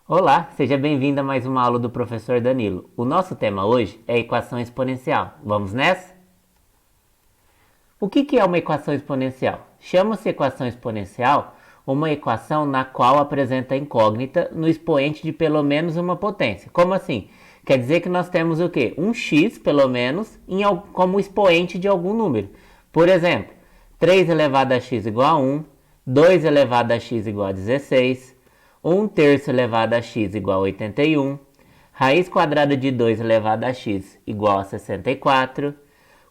Olá, seja bem-vindo a mais uma aula do professor Danilo. O nosso tema hoje é equação exponencial. Vamos nessa? O que é uma equação exponencial? Chama-se equação exponencial uma equação na qual apresenta incógnita no expoente de pelo menos uma potência. Como assim? Quer dizer que nós temos o quê? Um x, pelo menos, como expoente de algum número. Por exemplo, 3 elevado a x igual a 1, 2 elevado a x igual a 16, 1 terço elevado a x igual a 81, raiz quadrada de 2 elevado a x igual a 64,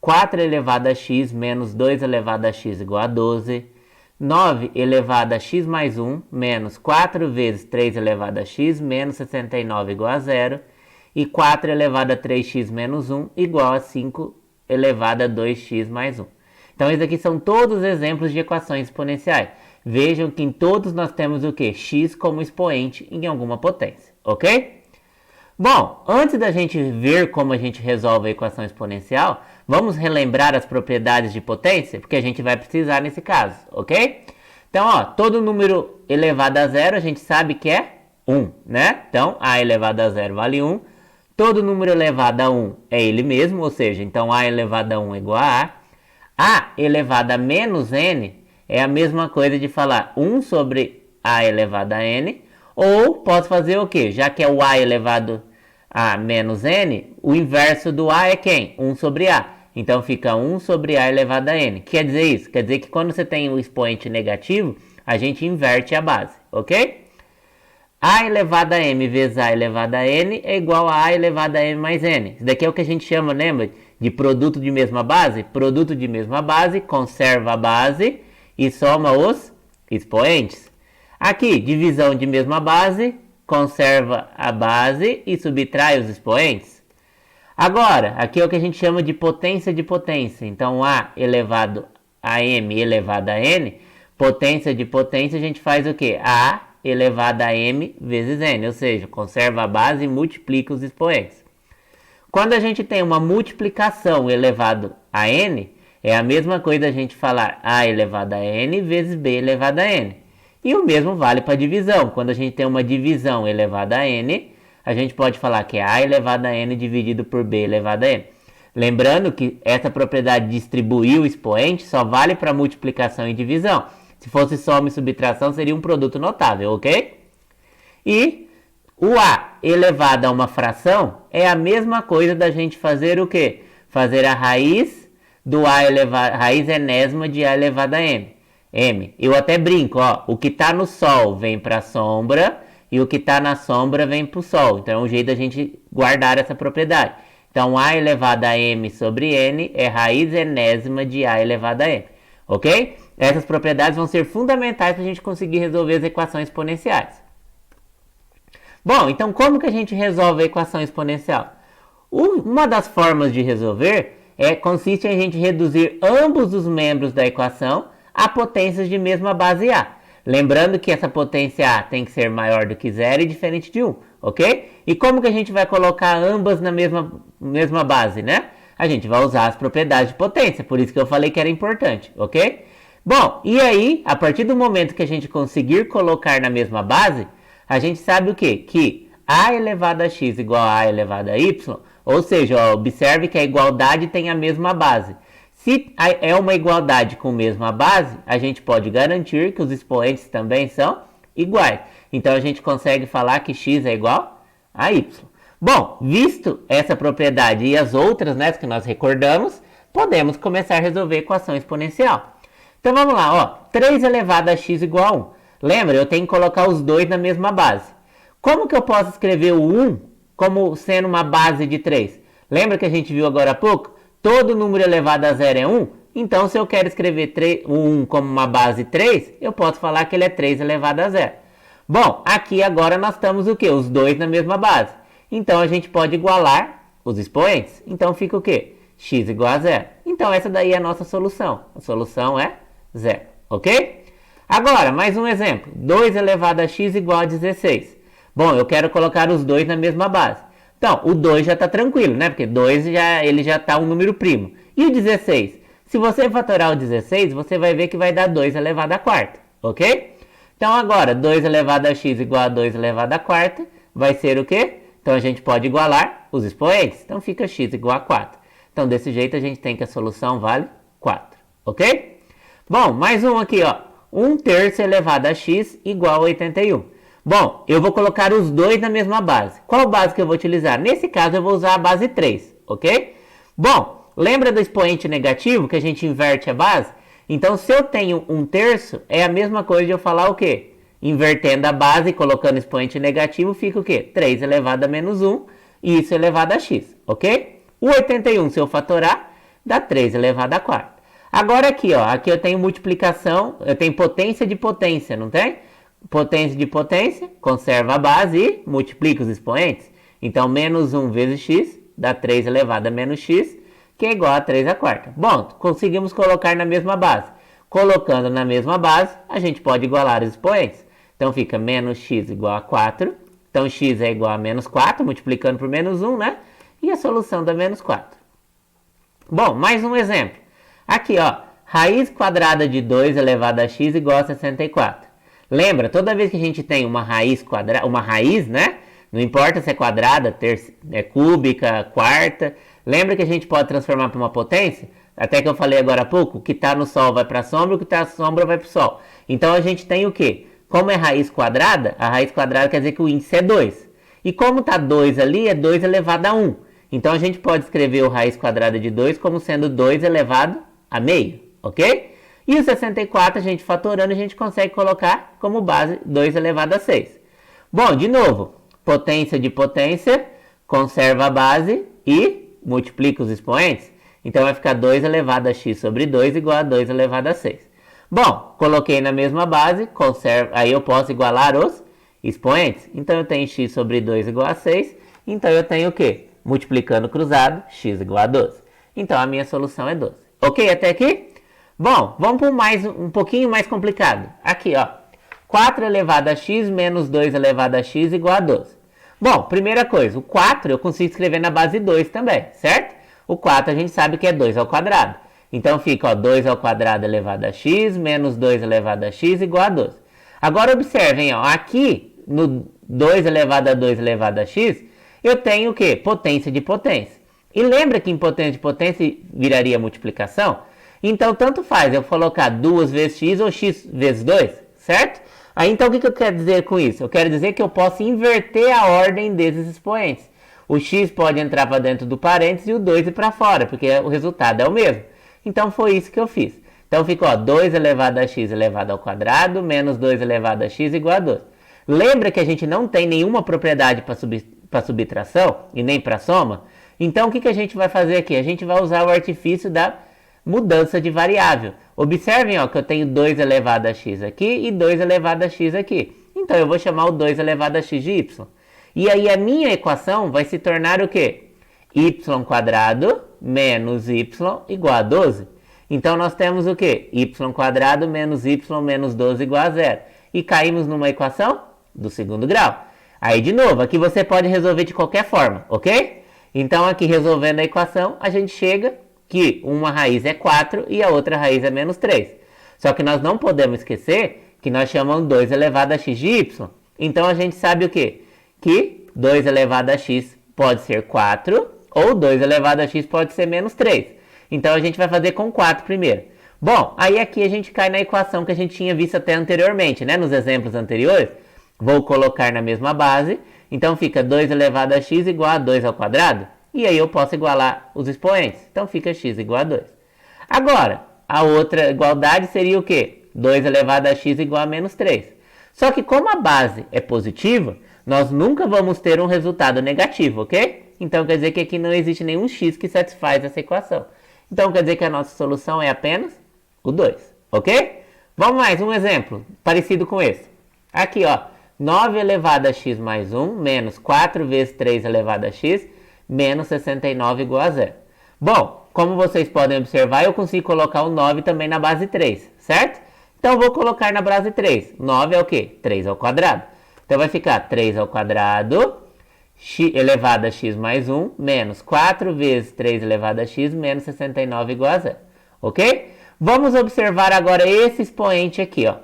4 elevado a x menos 2 elevado a x igual a 12, 9 elevado a x mais 1 menos 4 vezes 3 elevado a x menos 69 igual a 0, e 4 elevado a 3x menos 1 igual a 5 elevado a 2x mais 1. Então, esses aqui são todos exemplos de equações exponenciais. Vejam que em todos nós temos o que? X como expoente em alguma potência, ok? Bom, antes da gente ver como a gente resolve a equação exponencial, vamos relembrar as propriedades de potência, porque a gente vai precisar nesse caso, ok? Então, ó, todo número elevado a zero a gente sabe que é 1, né? Então, a elevado a zero vale 1. Todo número elevado a 1 é ele mesmo, ou seja, então a elevado a 1 é igual a A. A elevado a menos n é a mesma coisa de falar 1 sobre A elevado a n, ou posso fazer o quê? Já que é o A elevado a menos n, o inverso do A é quem? 1 sobre A. Então fica 1 sobre A elevado a n. Quer dizer isso? Quer dizer que quando você tem o expoente negativo, a gente inverte a base, ok? A elevado a m vezes A elevado a n é igual a A elevado a m mais n. Isso daqui é o que a gente chama, lembra? De produto de mesma base. Produto de mesma base, conserva a base e soma os expoentes. Aqui, divisão de mesma base, conserva a base e subtrai os expoentes. Agora, aqui é o que a gente chama de potência de potência. Então, A elevado a m elevado a n, potência de potência, a gente faz o quê? A elevado a m vezes n, ou seja, conserva a base e multiplica os expoentes. Quando a gente tem uma multiplicação elevado a n, é a mesma coisa a gente falar a elevado a n vezes b elevado a n. E o mesmo vale para divisão. Quando a gente tem uma divisão elevada a n, a gente pode falar que é a elevado a n dividido por b elevado a n. Lembrando que essa propriedade de distribuir o expoente só vale para multiplicação e divisão. Se fosse soma e subtração, seria um produto notável, ok? E o a elevado a uma fração é a mesma coisa da gente fazer o quê? Fazer a raiz do a elevado, raiz enésima de a elevado a m. Eu até brinco, ó, o que está no sol vem para a sombra e o que está na sombra vem para o sol. Então é um jeito da gente guardar essa propriedade. Então a elevado a m sobre n é raiz enésima de a elevado a m, ok? Essas propriedades vão ser fundamentais para a gente conseguir resolver as equações exponenciais. Bom, então como que a gente resolve a equação exponencial? Uma das formas de resolver consiste em a gente reduzir ambos os membros da equação a potências de mesma base A. Lembrando que essa potência A tem que ser maior do que zero e diferente de 1, ok? E como que a gente vai colocar ambas na mesma base, né? A gente vai usar as propriedades de potência, por isso que eu falei que era importante, ok? Bom, e aí, a partir do momento que a gente conseguir colocar na mesma base, a gente sabe o quê? Que a elevado a x igual a elevado a y, ou seja, ó, observe que a igualdade tem a mesma base. Se é uma igualdade com a mesma base, a gente pode garantir que os expoentes também são iguais. Então a gente consegue falar que x é igual a y. Bom, visto essa propriedade e as outras, né, que nós recordamos, podemos começar a resolver a equação exponencial. Então vamos lá, ó, 3 elevado a x igual a 1. Lembra, eu tenho que colocar os dois na mesma base. Como que eu posso escrever o 1 como sendo uma base de 3? Lembra que a gente viu agora há pouco? Todo número elevado a zero é 1. Então, se eu quero escrever o 1 como uma base 3, eu posso falar que ele é 3 elevado a zero. Bom, aqui agora nós estamos o quê? Os dois na mesma base. Então, a gente pode igualar os expoentes. Então, fica o quê? X igual a zero. Então, essa daí é a nossa solução. A solução é zero, ok? Agora, mais um exemplo. 2 elevado a x igual a 16. Bom, eu quero colocar os dois na mesma base. Então, o 2 já está tranquilo, né? Porque 2 ele já está um número primo. E o 16? Se você fatorar o 16, você vai ver que vai dar 2 elevado a quarta, ok? Então agora, 2 elevado a x igual a 2 elevado a quarta, vai ser o quê? Então a gente pode igualar os expoentes. Então fica x igual a 4. Então desse jeito a gente tem que a solução vale 4, ok? Bom, mais um aqui, ó. 1/3 elevado a x igual a 81. Bom, eu vou colocar os dois na mesma base. Qual base que eu vou utilizar? Nesse caso eu vou usar a base 3, ok? Bom, lembra do expoente negativo que a gente inverte a base? Então se eu tenho 1/3, é a mesma coisa de eu falar o quê? Invertendo a base e colocando expoente negativo, fica o quê? 3 elevado a menos 1, e isso elevado a x, ok? O 81, se eu fatorar, dá 3 elevado a quarta. Agora aqui, ó, aqui eu tenho multiplicação, eu tenho potência de potência, não tem? Potência de potência, conserva a base e multiplica os expoentes. Então, menos 1 vezes x dá 3 elevado a menos x, que é igual a 3 a quarta. Bom, conseguimos colocar na mesma base. Colocando na mesma base, a gente pode igualar os expoentes. Então, fica menos x igual a 4. Então, x é igual a menos 4, multiplicando por menos 1, né? E a solução dá menos 4. Bom, mais um exemplo. Aqui, ó, raiz quadrada de 2 elevado a x igual a 64. Lembra, toda vez que a gente tem uma raiz quadrada, uma raiz, né? Não importa se é quadrada, cúbica, quarta. Lembra que a gente pode transformar para uma potência? Até que eu falei agora há pouco, o que está no sol vai para a sombra, o que está na sombra vai para o sol. Então a gente tem o quê? Como é raiz quadrada, a raiz quadrada quer dizer que o índice é 2. E como está 2 ali, é 2 elevado a 1. Então a gente pode escrever o raiz quadrada de 2 como sendo 2 elevado a meio, ok? E o 64, a gente fatorando, a gente consegue colocar como base 2 elevado a 6. Bom, de novo, potência de potência, conserva a base e multiplica os expoentes. Então vai ficar 2 elevado a x sobre 2 igual a 2 elevado a 6. Bom, coloquei na mesma base, aí eu posso igualar os expoentes. Então eu tenho x sobre 2 igual a 6. Então eu tenho o quê? Multiplicando cruzado, x igual a 12. Então a minha solução é 12. Ok até aqui? Bom, vamos para um pouquinho mais complicado. Aqui, ó. 4 elevado a x menos 2 elevado a x igual a 12. Bom, primeira coisa, o 4 eu consigo escrever na base 2 também, certo? O 4 a gente sabe que é 2 ao quadrado. Então fica, ó, 2 ao quadrado elevado a x menos 2 elevado a x igual a 12. Agora observem, ó, aqui no 2 elevado a 2 elevado a x, eu tenho o quê? Potência de potência. E lembra que em potência de potência viraria multiplicação? Então, tanto faz eu colocar 2 vezes x ou x vezes 2, certo? Aí, então, o que eu quero dizer com isso? Eu quero dizer que eu posso inverter a ordem desses expoentes. O x pode entrar para dentro do parênteses e o 2 ir para fora, porque o resultado é o mesmo. Então, foi isso que eu fiz. Então, fica, ó, 2 elevado a x elevado ao quadrado menos 2 elevado a x igual a 12. Lembra que a gente não tem nenhuma propriedade para subtração e nem para soma? Então, o que a gente vai fazer aqui? A gente vai usar o artifício da mudança de variável. Observem, ó, que eu tenho 2 elevado a x aqui e 2 elevado a x aqui. Então, eu vou chamar o 2 elevado a x de y. E aí, a minha equação vai se tornar o quê? Y quadrado menos y igual a 12. Então, nós temos o quê? Y quadrado menos y menos 12 igual a 0. E caímos numa equação do segundo grau. Aí, de novo, aqui você pode resolver de qualquer forma, ok? Então, aqui resolvendo a equação, a gente chega que uma raiz é 4 e a outra raiz é menos 3. Só que nós não podemos esquecer que nós chamamos 2 elevado a x de y. Então a gente sabe o quê? Que 2 elevado a x pode ser 4 ou 2 elevado a x pode ser menos 3. Então a gente vai fazer com 4 primeiro. Bom, aí aqui a gente cai na equação que a gente tinha visto até anteriormente, né? Nos exemplos anteriores. Vou colocar na mesma base. Então fica 2 elevado a x igual a 2 ao quadrado. E aí eu posso igualar os expoentes. Então fica x igual a 2. Agora, a outra igualdade seria o quê? 2 elevado a x igual a menos 3. Só que como a base é positiva, nós nunca vamos ter um resultado negativo, ok? Então quer dizer que aqui não existe nenhum x que satisfaz essa equação. Então quer dizer que a nossa solução é apenas o 2, ok? Vamos mais um exemplo parecido com esse. Aqui, ó, 9 elevado a x mais 1 menos 4 vezes 3 elevado a x menos 69 igual a 0. Bom, como vocês podem observar, eu consigo colocar o 9 também na base 3, certo? Então, eu vou colocar na base 3. 9 é o quê? 3 ao quadrado. Então, vai ficar 3 ao quadrado elevado a x mais 1 menos 4 vezes 3 elevado a x menos 69 igual a 0. Ok? Vamos observar agora esse expoente aqui, ó.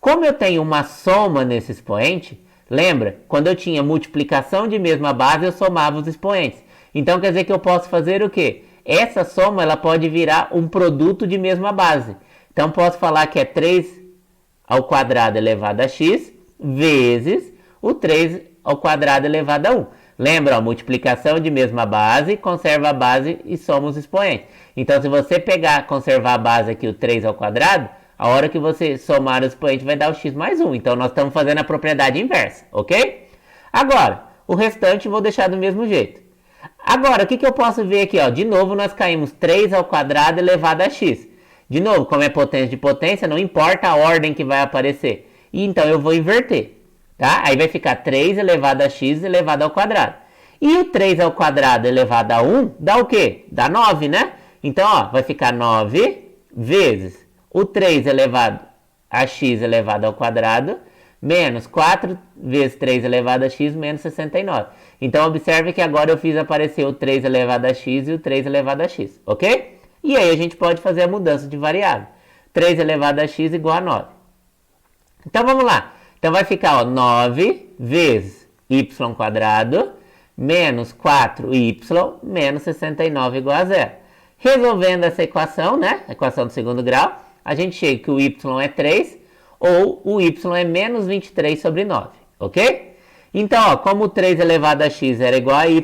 Como eu tenho uma soma nesse expoente, lembra? Quando eu tinha multiplicação de mesma base, eu somava os expoentes. Então quer dizer que eu posso fazer o quê? Essa soma ela pode virar um produto de mesma base. Então posso falar que é 3 ao quadrado elevado a x vezes o 3 ao quadrado elevado a 1. Lembra, ó, multiplicação de mesma base, conserva a base e soma os expoentes. Então se você conservar a base aqui, o 3 ao quadrado, a hora que você somar os expoentes vai dar o x mais 1. Então nós estamos fazendo a propriedade inversa, ok? Agora, o restante eu vou deixar do mesmo jeito. Agora, o que eu posso ver aqui? Ó? De novo, nós caímos 3 ao quadrado elevado a x. De novo, como é potência de potência, não importa a ordem que vai aparecer. E então eu vou inverter. Tá? Aí vai ficar 3 elevado a x elevado ao quadrado. E o 3 ao quadrado elevado a 1 dá o quê? Dá 9, né? Então, ó, vai ficar 9 vezes o 3 elevado a x elevado ao quadrado menos 4 vezes 3 elevado a x menos 69. Então, observe que agora eu fiz aparecer o 3 elevado a x e o 3 elevado a x, ok? E aí a gente pode fazer a mudança de variável. 3 elevado a x igual a 9. Então, vamos lá. Então, vai ficar ó, 9 vezes y quadrado menos 4y menos 69 igual a 0. Resolvendo essa equação, né? Equação do segundo grau, a gente chega que o y é 3 ou o y é menos 23 sobre 9, ok? Então, ó, como o 3 elevado a x era igual a y,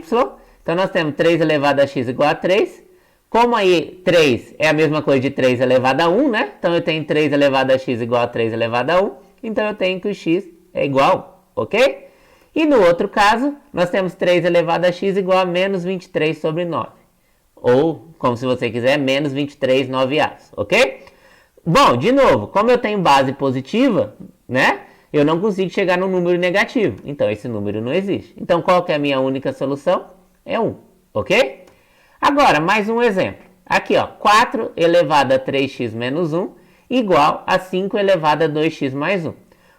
então nós temos 3 elevado a x igual a 3. Como aí 3 é a mesma coisa de 3 elevado a 1, né? Então eu tenho 3 elevado a x igual a 3 elevado a 1. Então eu tenho que o x é igual, ok? E no outro caso, nós temos 3 elevado a x igual a menos 23 sobre 9. Ou, como se você quiser, menos 23 9/8, ok? Bom, de novo, como eu tenho base positiva, né? Eu não consigo chegar no número negativo. Então, esse número não existe. Então, qual que é a minha única solução? É 1, ok? Agora, mais um exemplo. Aqui, ó, 4 elevado a 3x menos 1 igual a 5 elevado a 2x mais 1.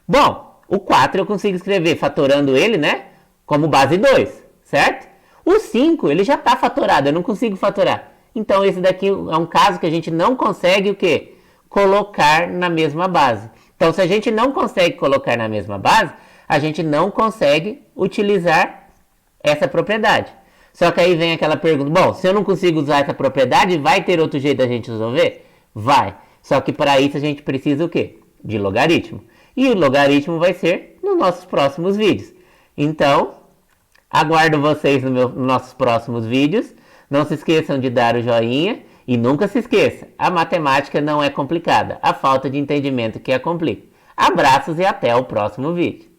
Bom, o 4 eu consigo escrever fatorando ele, né? Como base 2, certo? O 5, ele já está fatorado, eu não consigo fatorar. Então, esse daqui é um caso que a gente não consegue o quê? Colocar na mesma base. Então, se a gente não consegue colocar na mesma base, a gente não consegue utilizar essa propriedade. Só que aí vem aquela pergunta, bom, se eu não consigo usar essa propriedade, vai ter outro jeito da gente resolver? Vai. Só que para isso a gente precisa o quê? De logaritmo. E o logaritmo vai ser nos nossos próximos vídeos. Então, aguardo vocês nos nossos próximos vídeos. Não se esqueçam de dar o joinha. E nunca se esqueça, a matemática não é complicada, a falta de entendimento que a complica. Abraços e até o próximo vídeo.